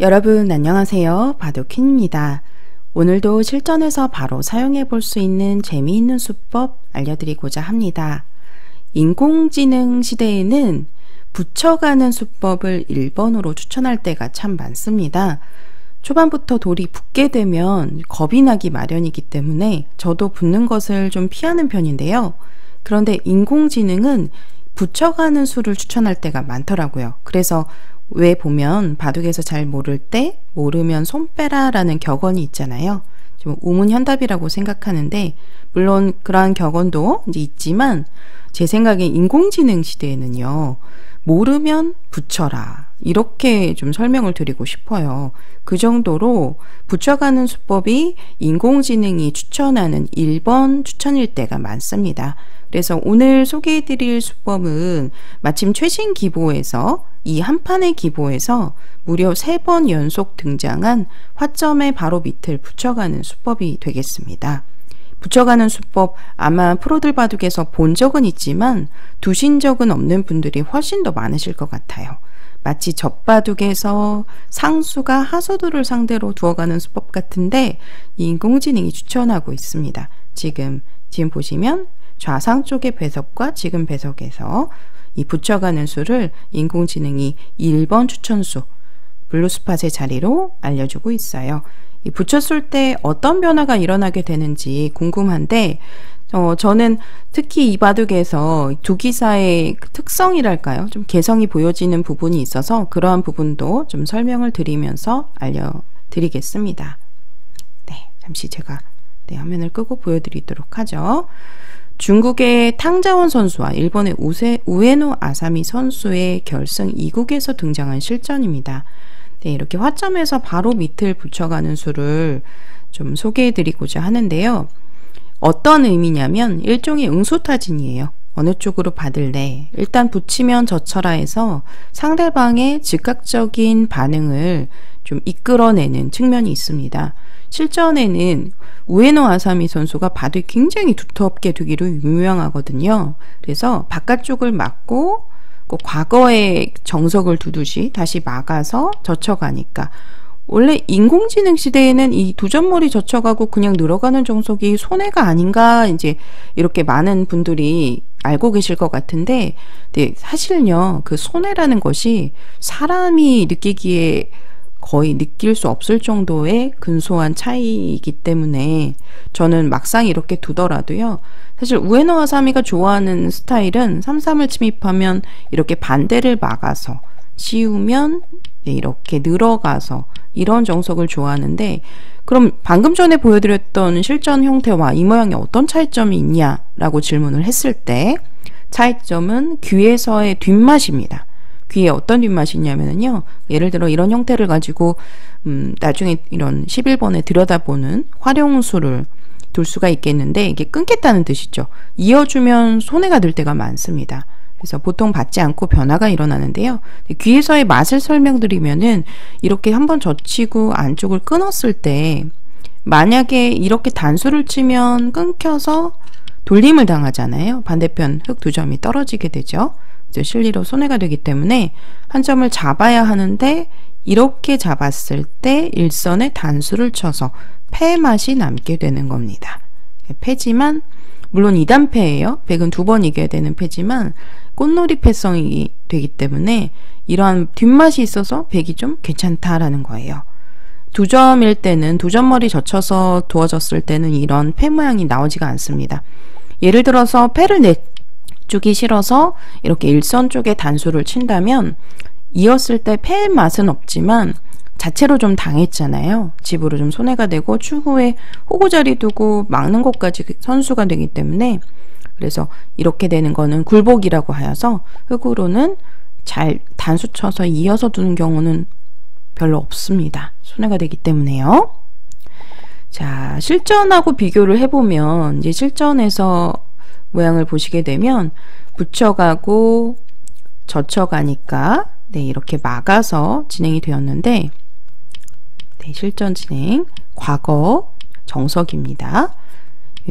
여러분 안녕하세요. 바둑퀸입니다. 오늘도 실전에서 바로 사용해 볼 수 있는 재미있는 수법 알려드리고자 합니다. 인공지능 시대에는 붙여가는 수법을 1번으로 추천할 때가 참 많습니다. 초반부터 돌이 붙게 되면 겁이 나기 마련이기 때문에 저도 붙는 것을 좀 피하는 편인데요. 그런데 인공지능은 붙여가는 수를 추천할 때가 많더라고요. 그래서 왜 보면 바둑에서 잘 모를 때 모르면 손 빼라 라는 격언이 있잖아요. 좀 우문현답이라고 생각하는데 물론 그러한 격언도 이제 있지만 제 생각에 인공지능 시대에는요. 모르면 붙여라 이렇게 좀 설명을 드리고 싶어요. 그 정도로 붙여가는 수법이 인공지능이 추천하는 1번 추천일 때가 많습니다. 그래서 오늘 소개해드릴 수법은 마침 최신 기보에서 이 한 판의 기보에서 무려 3번 연속 등장한 화점의 바로 밑을 붙여가는 수법이 되겠습니다. 붙여가는 수법 아마 프로들 바둑에서 본 적은 있지만 두신 적은 없는 분들이 훨씬 더 많으실 것 같아요. 마치 젖바둑에서 상수가 하수도를 상대로 두어가는 수법 같은데 인공지능이 추천하고 있습니다. 지금 보시면 좌상 쪽의 배석과 지금 배석에서 이 붙여가는 수를 인공지능이 1번 추천수 블루스팟의 자리로 알려주고 있어요. 이 붙였을 때 어떤 변화가 일어나게 되는지 궁금한데 저는 특히 이 바둑에서 두 기사의 특성이랄까요? 좀 개성이 보여지는 부분이 있어서 그러한 부분도 좀 설명을 드리면서 알려드리겠습니다. 네, 잠시 제가 화면을 끄고 보여드리도록 하죠. 중국의 탕자원 선수와 일본의 우에노 아사미 선수의 결승 2국에서 등장한 실전입니다. 네, 이렇게 화점에서 바로 밑을 붙여가는 수를 좀 소개해 드리고자 하는데요. 어떤 의미냐면 일종의 응수타진이에요. 어느 쪽으로 받을래? 일단 붙이면 져쳐라 해서 상대방의 즉각적인 반응을 좀 이끌어내는 측면이 있습니다. 실전에는 우에노 아사미 선수가 바둑이 굉장히 두텁게 두기로 유명하거든요. 그래서 바깥쪽을 막고 과거의 정석을 두듯이 다시 막아서 젖혀가니까 원래 인공지능 시대에는 이 두점머리 젖혀가고 그냥 늘어가는 정석이 손해가 아닌가 이제 이렇게 많은 분들이 알고 계실 것 같은데 네, 사실은요 그 손해라는 것이 사람이 느끼기에 거의 느낄 수 없을 정도의 근소한 차이이기 때문에 저는 막상 이렇게 두더라도요 사실 우에노 아사미가 좋아하는 스타일은 3-3을 침입하면 이렇게 반대를 막아서 씌우면 이렇게 늘어가서 이런 정석을 좋아하는데 그럼 방금 전에 보여드렸던 실전 형태와 이 모양에 어떤 차이점이 있냐라고 질문을 했을 때 차이점은 귀에서의 뒷맛입니다. 귀에 어떤 뒷맛이 있냐면요 예를 들어 이런 형태를 가지고 나중에 이런 11번에 들여다보는 활용수를 둘 수가 있겠는데 이게 끊겠다는 뜻이죠. 이어주면 손해가 될 때가 많습니다. 그래서 보통 받지 않고 변화가 일어나는데요. 귀에서의 맛을 설명드리면은 이렇게 한번 젖히고 안쪽을 끊었을 때 만약에 이렇게 단수를 치면 끊겨서 돌림을 당하잖아요. 반대편 흙 2점이 떨어지게 되죠. 실리로 손해가 되기 때문에 한 점을 잡아야 하는데 이렇게 잡았을 때 일선에 단수를 쳐서 패 맛이 남게 되는 겁니다. 패지만 물론 2단패예요. 백은 2번 이겨야 되는 패지만 꽃놀이 패성이 되기 때문에 이러한 뒷맛이 있어서 백이 좀 괜찮다라는 거예요. 2점일 때는 2점머리 젖혀서 두어졌을 때는 이런 패 모양이 나오지가 않습니다. 예를 들어서 패를 내주기 싫어서 이렇게 일선 쪽에 단수를 친다면 이었을 때 패 맛은 없지만 자체로 좀 당했잖아요. 집으로 좀 손해가 되고 추후에 호구자리 두고 막는 것까지 선수가 되기 때문에 그래서 이렇게 되는 거는 굴복이라고 하여서 흙으로는 잘 단수 쳐서 이어서 두는 경우는 별로 없습니다. 손해가 되기 때문에요. 자, 실전하고 비교를 해보면 이제 실전에서 모양을 보시게 되면 붙여가고 젖혀가니까 네, 이렇게 막아서 진행이 되었는데 네, 실전 진행 과거 정석입니다.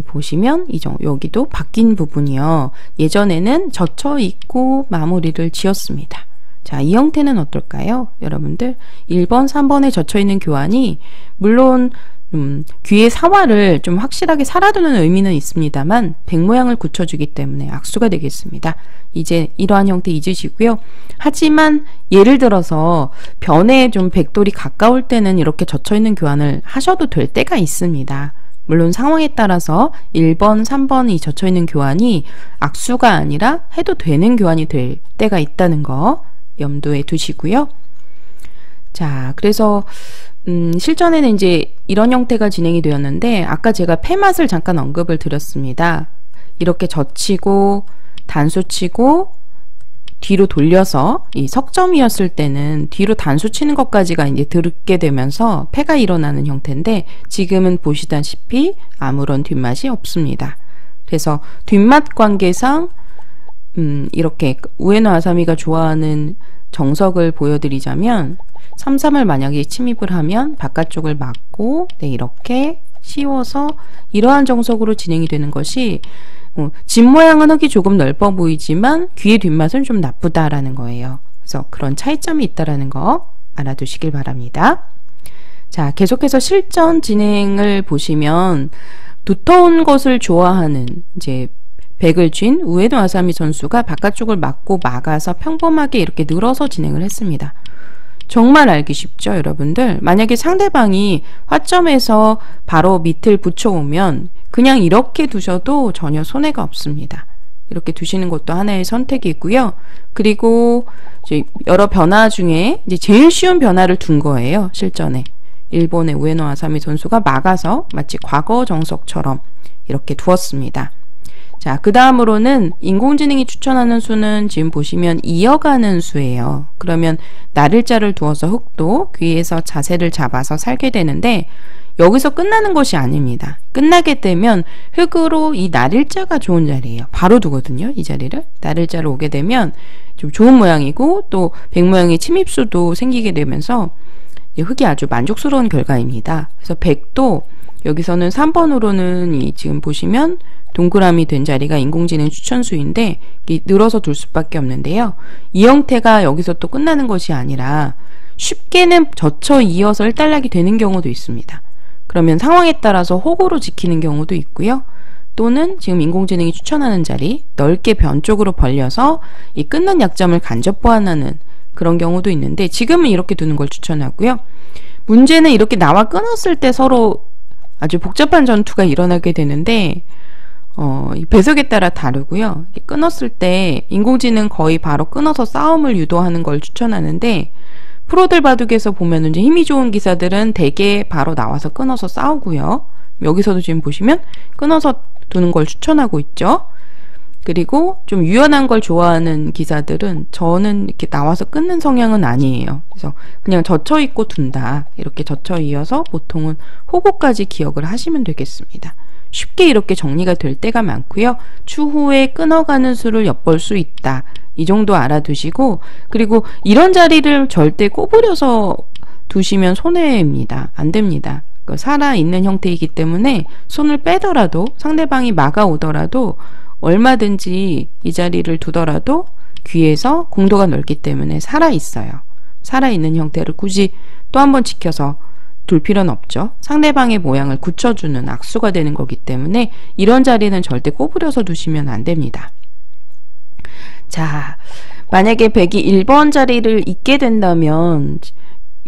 보시면 여기도 바뀐 부분이요. 예전에는 젖혀 있고 마무리를 지었습니다. 자, 이 형태는 어떨까요? 여러분들 1번, 3번에 젖혀있는 교환이 물론 귀의 사활을 좀 확실하게 살아두는 의미는 있습니다만 백 모양을 굳혀주기 때문에 악수가 되겠습니다. 이제 이러한 형태 잊으시고요. 하지만 예를 들어서 변에 좀 백돌이 가까울 때는 이렇게 젖혀있는 교환을 하셔도 될 때가 있습니다. 물론 상황에 따라서 1번, 3번이 젖혀있는 교환이 악수가 아니라 해도 되는 교환이 될 때가 있다는 거 염두에 두시고요. 자, 그래서 실전에는 이제 이런 형태가 진행이 되었는데 아까 제가 폐맛을 잠깐 언급을 드렸습니다. 이렇게 젖히고 단수 치고 뒤로 돌려서 이 석점이었을 때는 뒤로 단수 치는 것까지가 이제 들게 되면서 폐가 일어나는 형태인데 지금은 보시다시피 아무런 뒷맛이 없습니다. 그래서 뒷맛 관계상 이렇게 우에노 아사미가 좋아하는 정석을 보여드리자면 3-3을 만약에 침입을 하면 바깥쪽을 막고 이렇게 씌워서 이러한 정석으로 진행이 되는 것이 집 모양은 흙이 조금 넓어 보이지만 귀의 뒷맛은 좀 나쁘다라는 거예요. 그래서 그런 차이점이 있다라는 거 알아두시길 바랍니다. 자, 계속해서 실전 진행을 보시면 두터운 것을 좋아하는 이제 백을 쥔 우에노 아사미 선수가 바깥쪽을 막고 막아서 평범하게 이렇게 늘어서 진행을 했습니다. 정말 알기 쉽죠, 여러분들? 만약에 상대방이 화점에서 바로 밑을 붙여오면 그냥 이렇게 두셔도 전혀 손해가 없습니다. 이렇게 두시는 것도 하나의 선택이고요. 그리고 이제 여러 변화 중에 이제 제일 쉬운 변화를 둔 거예요, 실전에. 일본의 우에노 아사미 선수가 막아서 마치 과거 정석처럼 이렇게 두었습니다. 자, 그 다음으로는 인공지능이 추천하는 수는 지금 보시면 이어가는 수예요. 그러면 나를자를 두어서 흙도 귀에서 자세를 잡아서 살게 되는데 여기서 끝나는 것이 아닙니다. 끝나게 되면 흙으로 이 나를자가 좋은 자리예요. 바로 두거든요, 이 자리를. 나를자로 오게 되면 좀 좋은 모양이고 또 백 모양의 침입수도 생기게 되면서 흙이 아주 만족스러운 결과입니다. 그래서 백도 여기서는 3번으로는 이 지금 보시면 동그라미 된 자리가 인공지능 추천수인데 늘어서 둘 수밖에 없는데요. 이 형태가 여기서 또 끝나는 것이 아니라 쉽게는 젖혀 이어서 일단락이 되는 경우도 있습니다. 그러면 상황에 따라서 호구로 지키는 경우도 있고요. 또는 지금 인공지능이 추천하는 자리 넓게 변 쪽으로 벌려서 이 끊는 약점을 간접 보완하는 그런 경우도 있는데 지금은 이렇게 두는 걸 추천하고요. 문제는 이렇게 나와 끊었을 때 서로 아주 복잡한 전투가 일어나게 되는데 이 배석에 따라 다르고요. 끊었을 때 인공지능 거의 바로 끊어서 싸움을 유도하는 걸 추천하는데 프로들 바둑에서 보면 이제 힘이 좋은 기사들은 대개 바로 나와서 끊어서 싸우고요. 여기서도 지금 보시면 끊어서 두는 걸 추천하고 있죠. 그리고 좀 유연한 걸 좋아하는 기사들은 저는 이렇게 나와서 끊는 성향은 아니에요. 그래서 그냥 젖혀 있고 둔다. 이렇게 젖혀 이어서 보통은 호구까지 기억을 하시면 되겠습니다. 쉽게 이렇게 정리가 될 때가 많고요. 추후에 끊어가는 수를 엿볼 수 있다. 이 정도 알아두시고 그리고 이런 자리를 절대 꼬부려서 두시면 손해입니다. 안 됩니다. 살아있는 형태이기 때문에 손을 빼더라도 상대방이 막아오더라도 얼마든지 이 자리를 두더라도 귀에서 공도가 넓기 때문에 살아있어요. 살아있는 형태를 굳이 또 한 번 지켜서 둘 필요는 없죠. 상대방의 모양을 굳혀주는 악수가 되는 거기 때문에 이런 자리는 절대 꼬부려서 두시면 안 됩니다. 자, 만약에 백이 1번 자리를 잇게 된다면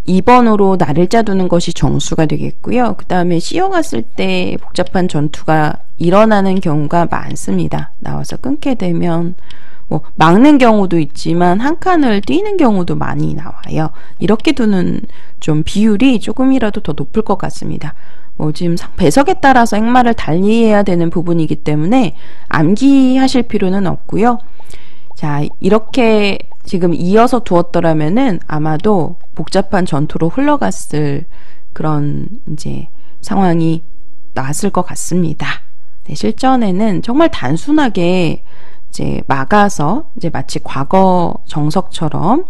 2번으로 나를자 두는 것이 정수가 되겠고요. 그 다음에 씌어갔을 때 복잡한 전투가 일어나는 경우가 많습니다. 나와서 끊게 되면 뭐 막는 경우도 있지만 한 칸을 띄는 경우도 많이 나와요. 이렇게 두는 좀 비율이 조금이라도 더 높을 것 같습니다. 뭐 지금 배석에 따라서 행마를 달리해야 되는 부분이기 때문에 암기하실 필요는 없고요. 자, 이렇게 지금 이어서 두었더라면은 아마도 복잡한 전투로 흘러갔을 그런 이제 상황이 나왔을 것 같습니다. 네, 실전에는 정말 단순하게 이제 막아서 이제 마치 과거 정석처럼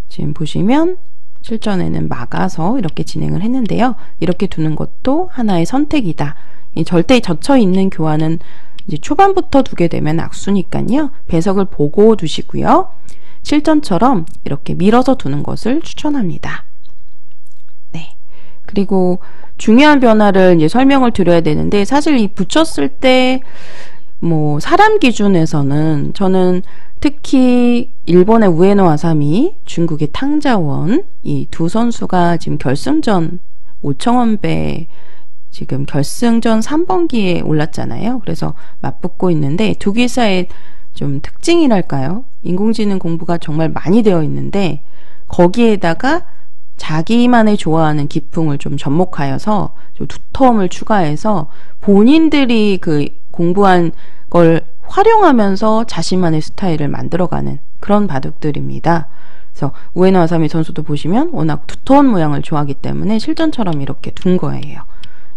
지금 보시면 실전에는 막아서 이렇게 진행을 했는데요. 이렇게 두는 것도 하나의 선택이다. 절대 젖혀 있는 교환은 이제 초반부터 두게 되면 악수니까요. 배석을 보고 두시고요. 실전처럼 이렇게 밀어서 두는 것을 추천합니다. 네. 그리고 중요한 변화를 이제 설명을 드려야 되는데, 사실 이 붙였을 때 뭐 사람 기준에서는 저는 특히 일본의 우에노 아사미, 중국의 탕자원, 이 두 선수가 지금 결승전 5,000원배 지금 결승전 3번기에 올랐잖아요. 그래서 맞붙고 있는데, 두 기사의 좀 특징이랄까요? 인공지능 공부가 정말 많이 되어 있는데, 거기에다가 자기만의 좋아하는 기풍을 좀 접목하여서 좀 두터움을 추가해서 본인들이 그 공부한 걸 활용하면서 자신만의 스타일을 만들어가는 그런 바둑들입니다. 그래서 우에노 아사미 선수도 보시면 워낙 두터운 모양을 좋아하기 때문에 실전처럼 이렇게 둔 거예요.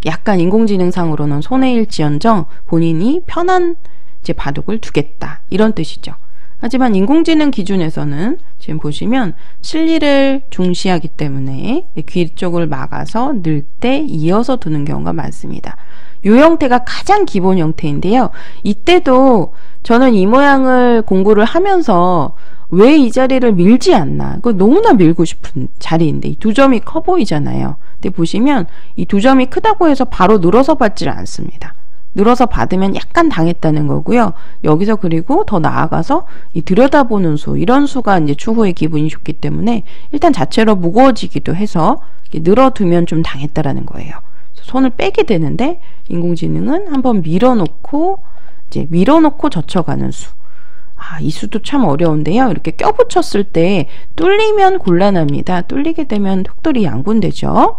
약간 인공지능상으로는 손해일지언정 본인이 편한 이제 바둑을 두겠다, 이런 뜻이죠. 하지만 인공지능 기준에서는 지금 보시면 실리를 중시하기 때문에 귀 쪽을 막아서 늘 때 이어서 두는 경우가 많습니다. 이 형태가 가장 기본 형태인데요. 이때도 저는 이 모양을 공부를 하면서 왜 이 자리를 밀지 않나, 그거 너무나 밀고 싶은 자리인데 이 두 점이 커 보이잖아요. 근데 보시면 이 두 점이 크다고 해서 바로 늘어서 받지를 않습니다. 늘어서 받으면 약간 당했다는 거고요. 여기서 그리고 더 나아가서 이 들여다보는 수, 이런 수가 이제 추후에 기분이 좋기 때문에 일단 자체로 무거워지기도 해서 늘어두면 좀 당했다라는 거예요. 손을 빼게 되는데, 인공지능은 한번 밀어놓고 이제 밀어놓고 젖혀가는 수. 이 수도 참 어려운데요. 이렇게 껴붙였을 때 뚫리면 곤란합니다. 뚫리게 되면 흑돌이 양분되죠.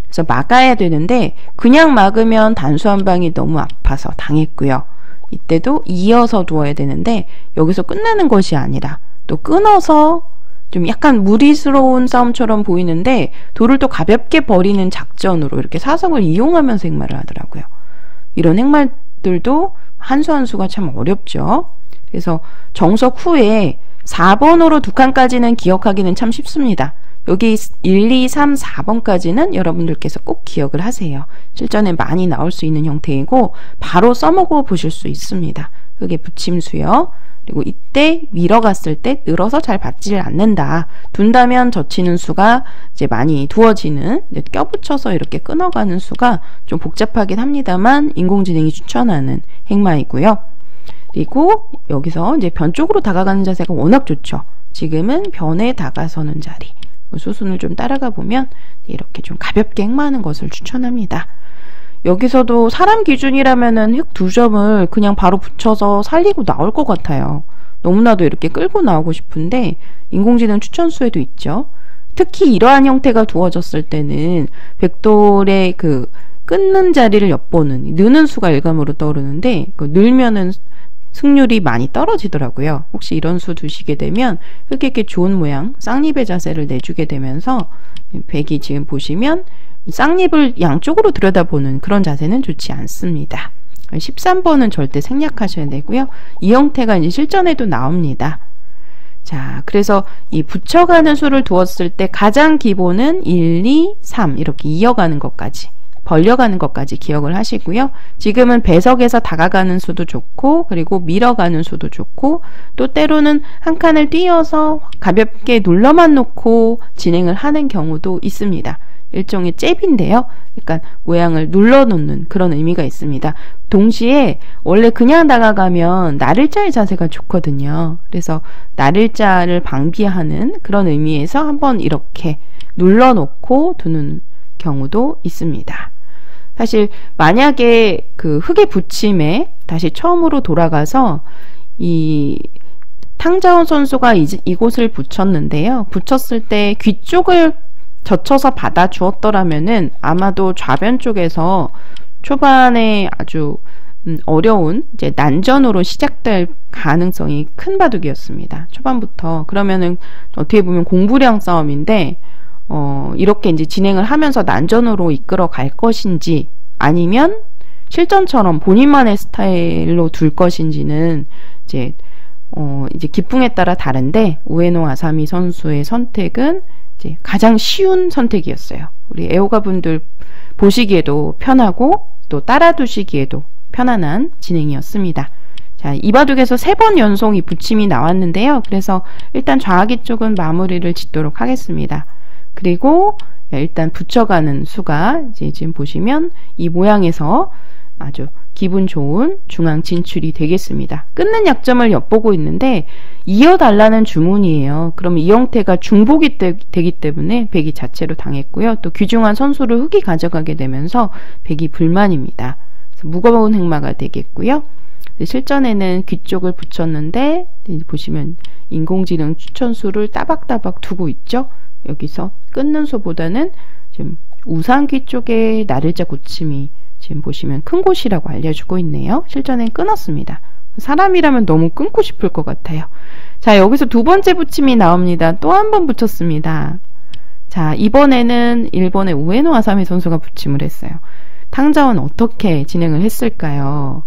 그래서 막아야 되는데 그냥 막으면 단수 한 방이 너무 아파서 당했고요. 이때도 이어서 두어야 되는데 여기서 끝나는 것이 아니라 또 끊어서, 좀 약간 무리스러운 싸움처럼 보이는데 돌을 또 가볍게 버리는 작전으로 이렇게 사석을 이용하면서 행마를 하더라고요. 이런 행마들도 한 수 한 수가 참 어렵죠. 그래서 정석 후에 4번으로 두 칸까지는 기억하기는 참 쉽습니다. 여기 1, 2, 3, 4번까지는 여러분들께서 꼭 기억을 하세요. 실전에 많이 나올 수 있는 형태이고 바로 써먹어 보실 수 있습니다. 그게 붙임수요. 그리고 이때 밀어갔을 때 늘어서 잘 받지를 않는다. 둔다면 젖히는 수가 이제 많이 두어지는, 껴붙여서 이렇게 끊어가는 수가 좀 복잡하긴 합니다만 인공지능이 추천하는 행마이고요. 그리고 여기서 이제 변 쪽으로 다가가는 자세가 워낙 좋죠. 지금은 변에 다가서는 자리. 수순을 좀 따라가 보면 이렇게 좀 가볍게 행마하는 것을 추천합니다. 여기서도 사람 기준이라면은 흑 두 점을 그냥 바로 붙여서 살리고 나올 것 같아요. 너무나도 이렇게 끌고 나오고 싶은데 인공지능 추천수에도 있죠. 특히 이러한 형태가 두어졌을 때는 백돌의 그 끊는 자리를 엿보는, 느는 수가 일감으로 떠오르는데 그 늘면은 승률이 많이 떨어지더라고요. 혹시 이런 수 두시게 되면 흑에게 좋은 모양, 쌍립의 자세를 내주게 되면서 백이 지금 보시면 쌍립을 양쪽으로 들여다보는 그런 자세는 좋지 않습니다. 13번은 절대 생략하셔야 되고요. 이 형태가 이제 실전에도 나옵니다. 자, 그래서 이 붙여가는 수를 두었을 때 가장 기본은 1, 2, 3 이렇게 이어가는 것까지, 벌려가는 것까지 기억을 하시고요. 지금은 배석에서 다가가는 수도 좋고, 그리고 밀어가는 수도 좋고, 또 때로는 한 칸을 띄어서 가볍게 눌러만 놓고 진행을 하는 경우도 있습니다. 일종의 잽인데요. 그러니까 모양을 눌러놓는 그런 의미가 있습니다. 동시에 원래 그냥 다가가면 나를자의 자세가 좋거든요. 그래서 나를자를 방비하는 그런 의미에서 한번 이렇게 눌러놓고 두는 경우도 있습니다. 사실 만약에 그 흑의 붙임에 다시 처음으로 돌아가서 이 탕자원 선수가 이곳을 붙였는데요. 붙였을 때 귀 쪽을 젖혀서 받아 주었더라면은 아마도 좌변 쪽에서 초반에 아주 어려운 이제 난전으로 시작될 가능성이 큰 바둑이었습니다. 초반부터. 그러면은 어떻게 보면 공부량 싸움인데 이렇게 이제 진행을 하면서 난전으로 이끌어 갈 것인지 아니면 실전처럼 본인만의 스타일로 둘 것인지는 이제 기풍에 따라 다른데 우에노 아사미 선수의 선택은 이제 가장 쉬운 선택이었어요. 우리 애호가 분들 보시기에도 편하고 또 따라두시기에도 편안한 진행이었습니다. 자, 이 바둑에서 3번 연속 이 붙임이 나왔는데요. 그래서 일단 좌하기 쪽은 마무리를 짓도록 하겠습니다. 그리고 일단 붙여가는 수가 이제 지금 보시면 이 모양에서 아주 기분 좋은 중앙 진출이 되겠습니다. 끊는 약점을 엿보고 있는데 이어달라는 주문이에요. 그럼 이 형태가 중복이 되기 때문에 백이 자체로 당했고요. 또 귀중한 선수를 흑이 가져가게 되면서 백이 불만입니다. 그래서 무거운 흑마가 되겠고요. 실전에는 귀 쪽을 붙였는데 보시면 인공지능 추천수를 따박따박 두고 있죠. 여기서 끊는 수보다는 지금 우상귀 쪽에 나를자 굳힘이 지금 보시면 큰 곳이라고 알려주고 있네요. 실전엔 끊었습니다. 사람이라면 너무 끊고 싶을 것 같아요. 자, 여기서 두 번째 붙임이 나옵니다. 또 한 번 붙였습니다. 자, 이번에는 일본의 우에노 아사미 선수가 붙임을 했어요. 탕자원 어떻게 진행을 했을까요?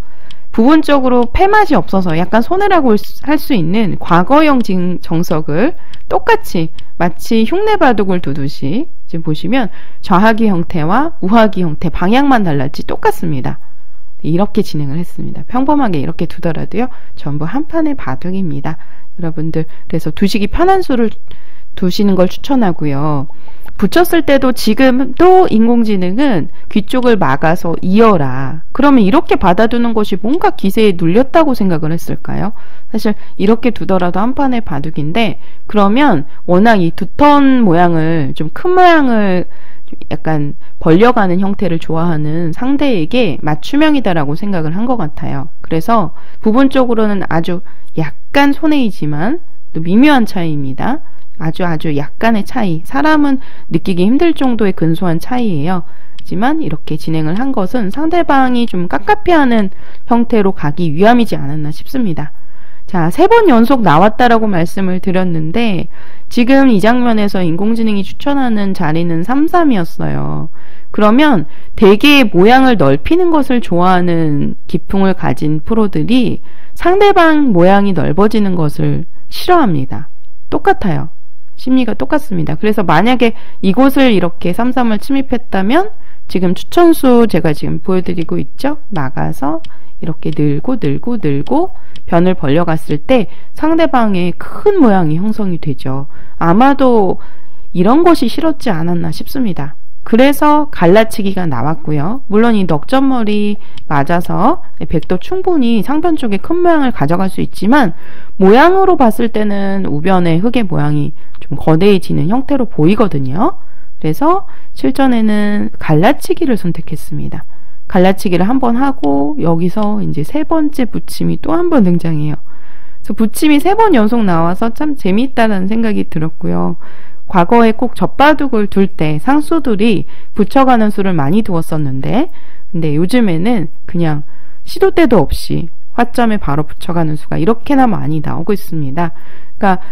부분적으로 패맛이 없어서 약간 손해라고 할 수 있는 과거형 정석을 똑같이 마치 흉내 바둑을 두듯이 지금 보시면 좌하기 형태와 우하기 형태 방향만 달랐지 똑같습니다. 이렇게 진행을 했습니다. 평범하게 이렇게 두더라도요. 전부 한 판의 바둑입니다. 여러분들 그래서 두시기 편한 수를 두시는 걸 추천하고요. 붙였을 때도 지금도 인공지능은 귀 쪽을 막아서 이어라. 그러면 이렇게 받아두는 것이 뭔가 기세에 눌렸다고 생각을 했을까요? 사실 이렇게 두더라도 한 판의 바둑인데 그러면 워낙 이 두 턴 모양을 좀 큰 모양을 약간 벌려가는 형태를 좋아하는 상대에게 맞춤형이다라고 생각을 한 것 같아요. 그래서 부분적으로는 아주 약간 손해이지만 또 미묘한 차이입니다. 아주 약간의 차이, 사람은 느끼기 힘들 정도의 근소한 차이예요. 하지만 이렇게 진행을 한 것은 상대방이 좀 깝깝해하는 형태로 가기 위함이지 않았나 싶습니다. 자, 3번 연속 나왔다라고 말씀을 드렸는데 지금 이 장면에서 인공지능이 추천하는 자리는 3-3이었어요. 그러면 대개의 모양을 넓히는 것을 좋아하는 기풍을 가진 프로들이 상대방 모양이 넓어지는 것을 싫어합니다. 똑같아요. 심리가 똑같습니다. 그래서 만약에 이곳을 이렇게 3-3을 침입했다면 지금 추천수 제가 지금 보여드리고 있죠? 나가서 이렇게 늘고 변을 벌려갔을 때 상대방의 큰 모양이 형성이 되죠. 아마도 이런 것이 싫었지 않았나 싶습니다. 그래서 갈라치기가 나왔고요. 물론 이 넉점머리 맞아서 백도 충분히 상변 쪽에 큰 모양을 가져갈 수 있지만 모양으로 봤을 때는 우변의 흑의 모양이 좀 거대해지는 형태로 보이거든요. 그래서 실전에는 갈라치기를 선택했습니다. 갈라치기를 한번 하고 여기서 이제 3번째 붙임이 또 한 번 등장해요. 그래서 붙임이 3번 연속 나와서 참 재미있다는 생각이 들었고요. 과거에 꼭 젖바둑을 둘 때 상수들이 붙여가는 수를 많이 두었었는데 근데 요즘에는 그냥 시도 때도 없이 화점에 바로 붙여가는 수가 이렇게나 많이 나오고 있습니다. 그러니까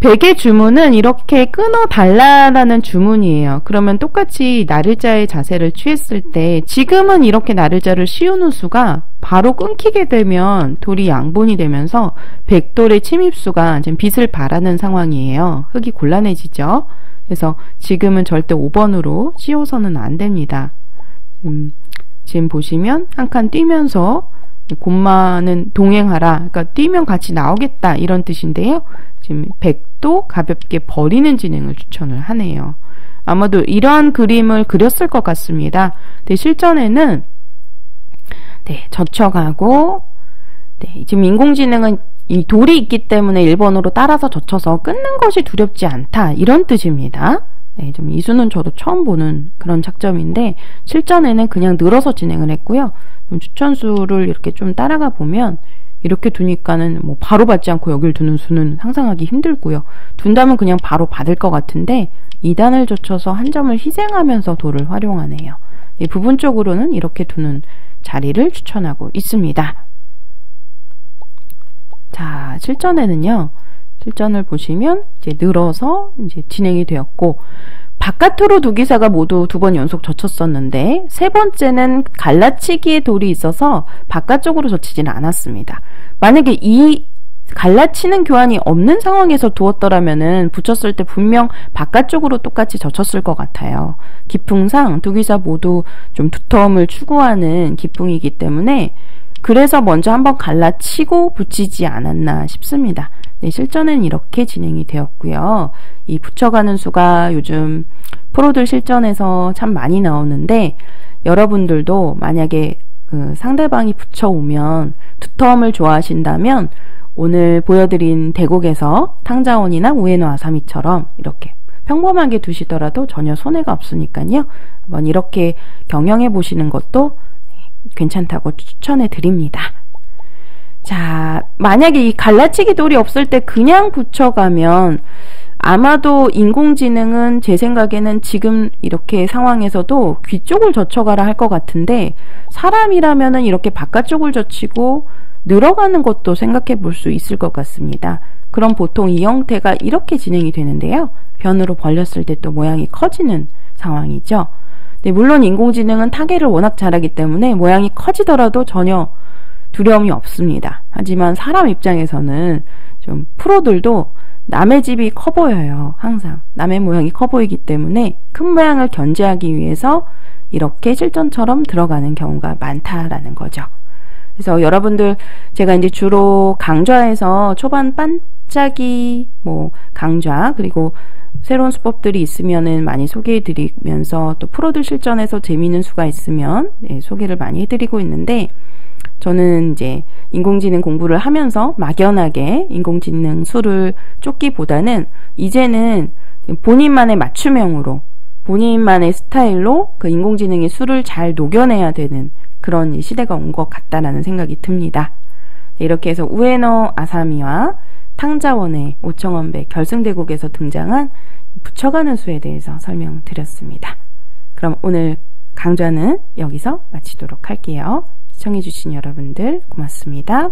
백의 주문은 이렇게 끊어달라라는 주문이에요. 그러면 똑같이 나를자의 자세를 취했을 때 지금은 이렇게 나를자를 씌우는 수가 바로 끊기게 되면 돌이 양분이 되면서 백돌의 침입수가 지금 빛을 발하는 상황이에요. 흑이 곤란해지죠. 그래서 지금은 절대 5번으로 씌워서는 안 됩니다. 지금 보시면 한 칸 뛰면서 곰마는 동행하라. 그러니까 뛰면 같이 나오겠다 이런 뜻인데요. 지금 백도 가볍게 버리는 진행을 추천을 하네요. 아마도 이러한 그림을 그렸을 것 같습니다. 근데 실전에는 젖혀가고 지금 인공지능은 이 돌이 있기 때문에 1번으로 따라서 젖혀서 끊는 것이 두렵지 않다 이런 뜻입니다. 좀 이 수는 저도 처음 보는 그런 작점인데 실전에는 그냥 늘어서 진행을 했고요. 좀 추천수를 이렇게 좀 따라가 보면 이렇게 두니까는 뭐 바로 받지 않고 여길 두는 수는 상상하기 힘들고요. 둔다면 그냥 바로 받을 것 같은데 2단을 젖혀서 한 점을 희생하면서 돌을 활용하네요. 부분적으로는 이렇게 두는 자리를 추천하고 있습니다. 자, 실전에는요. 실전을 보시면 이제 늘어서 이제 진행이 되었고 바깥으로 두 기사가 모두 2번 연속 젖혔었는데 3번째는 갈라치기의 돌이 있어서 바깥쪽으로 젖히지는 않았습니다. 만약에 이 갈라치는 교환이 없는 상황에서 두었더라면은 붙였을 때 분명 바깥쪽으로 똑같이 젖혔을 것 같아요. 기풍상 두 기사 모두 좀 두터움을 추구하는 기풍이기 때문에 그래서 먼저 한번 갈라치고 붙이지 않았나 싶습니다. 네, 실전은 이렇게 진행이 되었고요. 이 붙여가는 수가 요즘 프로들 실전에서 참 많이 나오는데, 여러분들도 만약에 상대방이 붙여오면 두터움을 좋아하신다면 오늘 보여드린 대곡에서 탕자원이나 우에노 아사미처럼 이렇게 평범하게 두시더라도 전혀 손해가 없으니까요. 한번 이렇게 경영해 보시는 것도 괜찮다고 추천해 드립니다. 자, 만약에 이 갈라치기 돌이 없을 때 그냥 붙여가면 아마도 인공지능은 제 생각에는 지금 이렇게 상황에서도 귀 쪽을 젖혀가라 할 것 같은데, 사람이라면은 이렇게 바깥쪽을 젖히고 늘어가는 것도 생각해 볼 수 있을 것 같습니다. 그럼 보통 이 형태가 이렇게 진행이 되는데요. 변으로 벌렸을 때 또 모양이 커지는 상황이죠. 네, 물론 인공지능은 타겟을 워낙 잘하기 때문에 모양이 커지더라도 전혀 두려움이 없습니다. 하지만 사람 입장에서는 좀 프로들도 남의 집이 커 보여요. 항상 남의 모양이 커 보이기 때문에 큰 모양을 견제하기 위해서 이렇게 실전처럼 들어가는 경우가 많다라는 거죠. 그래서 여러분들, 제가 이제 주로 강좌에서 초반 반짝이, 강좌, 그리고 새로운 수법들이 있으면은 많이 소개해 드리면서, 또 프로들 실전에서 재미있는 수가 있으면 소개를 많이 해드리고 있는데, 저는 이제 인공지능 공부를 하면서 막연하게 인공지능 수를 쫓기보다는 이제는 본인만의 맞춤형으로, 본인만의 스타일로 그 인공지능의 수를 잘 녹여내야 되는 그런 시대가 온 것 같다라는 생각이 듭니다. 이렇게 해서 우에노 아사미와 탕자원의 오청원배 결승대국에서 등장한 붙여가는 수에 대해서 설명드렸습니다. 그럼 오늘 강좌는 여기서 마치도록 할게요. 시청해주신 여러분들 고맙습니다.